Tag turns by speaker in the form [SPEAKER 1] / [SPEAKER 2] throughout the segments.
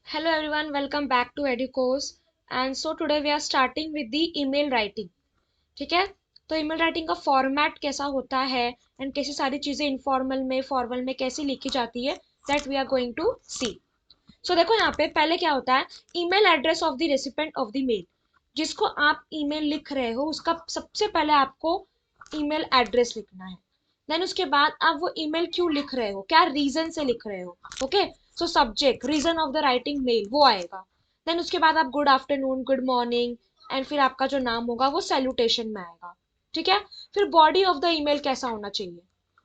[SPEAKER 1] Hello everyone, welcome back to EduCourse. And so today we are starting with the email writing. ठीक है? तो email writing का format कैसा होता है एंड कैसी सारी चीजें इनफॉर्मल में फॉर्मल में कैसी लिखी जाती है that we are going to see. So देखो यहाँ पे पहले क्या होता है, email address of the recipient of the mail. जिसको आप ईमेल लिख रहे हो उसका सबसे पहले आपको ईमेल एड्रेस लिखना है. देन उसके बाद आप वो ईमेल क्यों लिख रहे हो, क्या रीजन से लिख रहे हो. Okay, so subject reason of the writing mail वो आएगा. देन उसके बाद आप good afternoon, good morning and फिर आपका जो नाम होगा वो सैल्यूटेशन में आएगा. ठीक है. फिर बॉडी ऑफ द ईमेल कैसा होना चाहिए,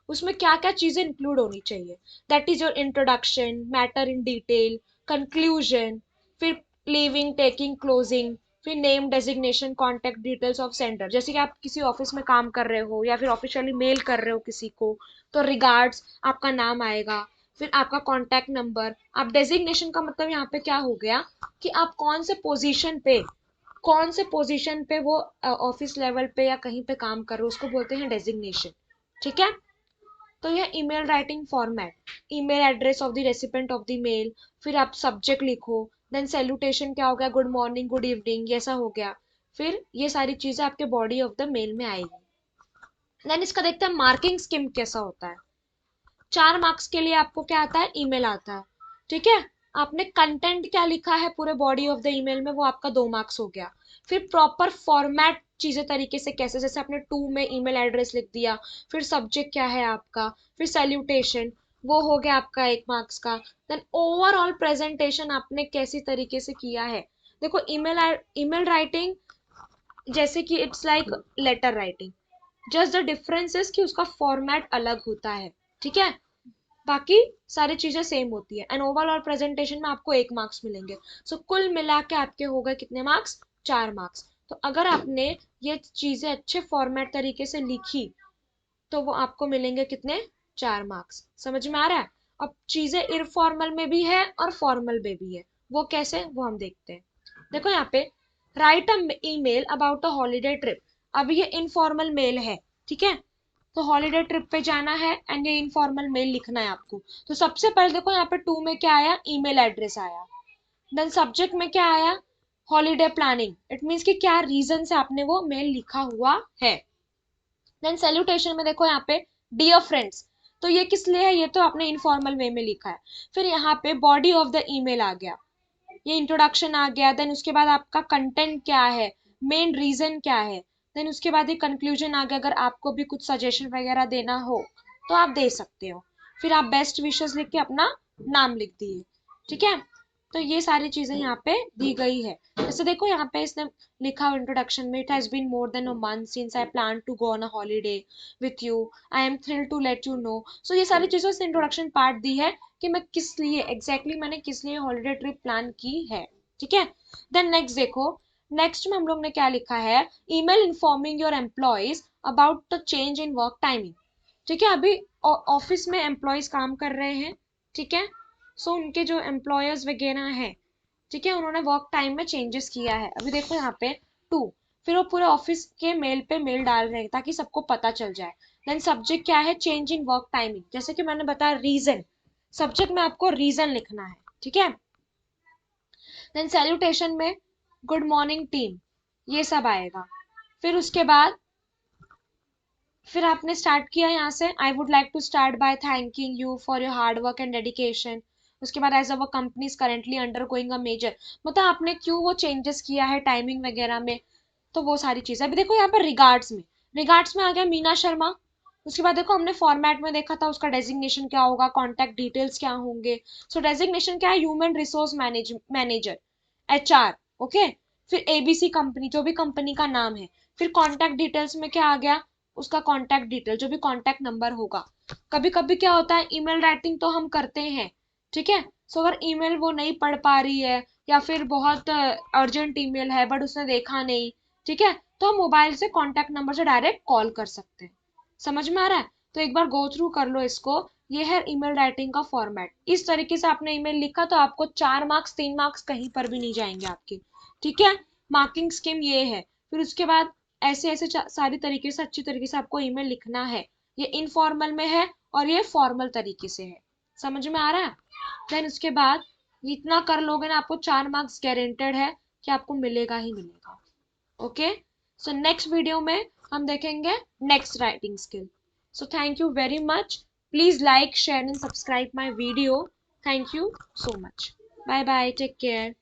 [SPEAKER 1] उसमें क्या क्या चीजें इंक्लूड होनी चाहिए. That is your introduction, matter in detail, conclusion, फिर लीविंग, टेकिंग, क्लोजिंग, फिर name, designation, contact details of sender. जैसे कि आप किसी ऑफिस में काम कर रहे हो या फिर ऑफिशियली मेल कर रहे हो किसी को, तो रिगार्ड्स आपका नाम आएगा. फिर आपका कॉन्टैक्ट नंबर. आप डेजिग्नेशन का मतलब यहाँ पे क्या हो गया कि आप कौन से पोजीशन पे वो ऑफिस लेवल पे या कहीं पे काम कर रहे हो उसको बोलते हैं डेजिग्नेशन. ठीक है. तो यह email writing format, email address of the recipient of the mail, फिर आप सब्जेक्ट लिखो, देन सैल्यूटेशन क्या हो गया, गुड मॉर्निंग, गुड इवनिंग, ये ऐसा हो गया. फिर ये सारी चीजें आपके बॉडी ऑफ द मेल में आएगी. देन इसका देखते हैं मार्किंग स्कीम कैसा होता है. 4 मार्क्स के लिए आपको क्या आता है, ईमेल आता है. ठीक है. आपने कंटेंट क्या लिखा है पूरे बॉडी ऑफ द ईमेल में, वो आपका 2 मार्क्स हो गया. फिर प्रॉपर फॉर्मेट चीजें तरीके से कैसे, जैसे आपने 2 में ईमेल एड्रेस लिख दिया, फिर सब्जेक्ट क्या है आपका, फिर सैल्यूटेशन, वो हो गया आपका 1 मार्क्स का. देन ओवरऑल प्रेजेंटेशन आपने कैसी तरीके से किया है. देखो ईमेल राइटिंग जैसे कि it's like letter writing, just the difference is कि उसका फॉर्मेट अलग होता है. ठीक है. बाकी सारी चीजें सेम होती है एंड ओवरऑल प्रेजेंटेशन में आपको 1 मार्क्स मिलेंगे. सो कुल मिला के आपके हो गए कितने मार्क्स, 4 मार्क्स. तो अगर आपने ये चीजें अच्छे फॉर्मेट तरीके से लिखी तो वो आपको मिलेंगे कितने, 4 मार्क्स. समझ में आ रहा है. अब चीजें इनफॉर्मल में भी है और फॉर्मल में भी है, वो कैसे वो हम देखते हैं. देखो यहाँ पे right a email about a holiday trip. अभी ये इनफॉर्मल मेल है. ठीक है. तो हॉलीडे ट्रिप पे जाना है एंड ये इनफॉर्मल मेल लिखना है आपको. तो सबसे पहले देखो यहाँ पे 2 में क्या आया, ईमेल एड्रेस आया. देन सब्जेक्ट में क्या आया, हॉलीडे प्लानिंग. इट मीन्स कि क्या रीजन से आपने वो मेल लिखा हुआ है. देन सैल्यूटेशन में देखो यहाँ पे डियर फ्रेंड्स, तो ये किस लिए है, ये तो आपने इनफॉर्मल वे में लिखा है. फिर यहाँ पे बॉडी ऑफ द ईमेल आ गया, ये इंट्रोडक्शन आ गया. देन उसके बाद आपका कंटेंट क्या है, मेन रीजन क्या है. देन उसके बाद ये कंक्लूजन आ गया, अगर आपको भी कुछ सजेशन वगैरह देना हो तो आप दे सकते हो. फिर आप बेस्ट विशेस लिख के अपना नाम लिख दिए. ठीक है. तो ये सारी चीजें यहाँ पे दी गई है. जैसे देखो यहाँ पे इसने लिखा इंट्रोडक्शन में, it has been more than a month since I plan to go on a holiday with you, I am thrilled to let you know. So ये सारी चीजों से इंट्रोडक्शन पार्ट दी है कि मैं किस लिए मैंने किस लिए हॉलीडे ट्रिप प्लान की है. ठीक है. देन नेक्स्ट देखो, नेक्स्ट में हम लोग ने क्या लिखा है, email informing your employees about the change in work timing. ठीक है. अभी ऑफिस में एम्प्लॉयज काम कर रहे हैं. ठीक है. सो उनके जो एम्प्लॉयर्स वगैरह हैं, ठीक है, उन्होंने वर्क टाइम में चेंजेस किया है. अभी देखो यहाँ पे 2, फिर वो पूरे ऑफिस के मेल पे मेल डाल रहे हैं ताकि सबको पता चल जाए. देन सब्जेक्ट क्या है, चेंज इन वर्क टाइमिंग. जैसे कि मैंने बताया रीजन, सब्जेक्ट में आपको रीजन लिखना है. ठीक है. देन सैल्यूटेशन में गुड मॉर्निंग टीम, ये सब आएगा. फिर उसके बाद फिर आपने स्टार्ट किया यहाँ से, I would like to start by thanking you for your hard work and dedication. उसके बाद as our company is currently undergoing a major, मतलब आपने क्यों वो चेंजेस किया है टाइमिंग वगैरह में, तो वो सारी चीजें. अभी देखो यहाँ पर रिगार्ड्स में आ गया मीना शर्मा. उसके बाद देखो हमने फॉर्मेट में देखा था उसका डेजिग्नेशन क्या होगा, कॉन्टैक्ट डिटेल्स क्या होंगे. सो डेजिग्नेशन क्या है, human resource manager, HR. Okay. फिर ABC कंपनी, जो भी कंपनी का नाम है. फिर कॉन्टैक्ट डिटेल्स में क्या आ गया, उसका कॉन्टैक्ट डिटेल, जो भी कॉन्टैक्ट नंबर होगा. कभी कभी क्या होता है, ईमेल राइटिंग तो हम करते हैं. ठीक है. सो अगर ईमेल वो नहीं पढ़ पा रही है या फिर बहुत अर्जेंट ईमेल है बट उसने देखा नहीं, ठीक है, तो हम मोबाइल से कॉन्टैक्ट नंबर से डायरेक्ट कॉल कर सकते हैं. समझ में आ रहा है. तो एक बार गो थ्रू कर लो इसको. ये है ईमेल राइटिंग का फॉर्मेट. इस तरीके से आपने ईमेल लिखा तो आपको 4 मार्क्स, 3 मार्क्स कहीं पर भी नहीं जाएंगे आपके. ठीक है. मार्किंग स्कीम ये है. फिर उसके बाद ऐसे ऐसे सारी तरीके से अच्छी तरीके से आपको ईमेल लिखना है. ये इनफॉर्मल में है और ये फॉर्मल तरीके से है. समझ में आ रहा है. देन उसके बाद इतना कर लोगे ना, आपको 4 मार्क्स गारंटेड है कि आपको मिलेगा ही मिलेगा। ओके, सो नेक्स्ट वीडियो में हम देखेंगे next writing skill. So thank you very much, please like share and subscribe my video. Thank you so much, bye bye, take care.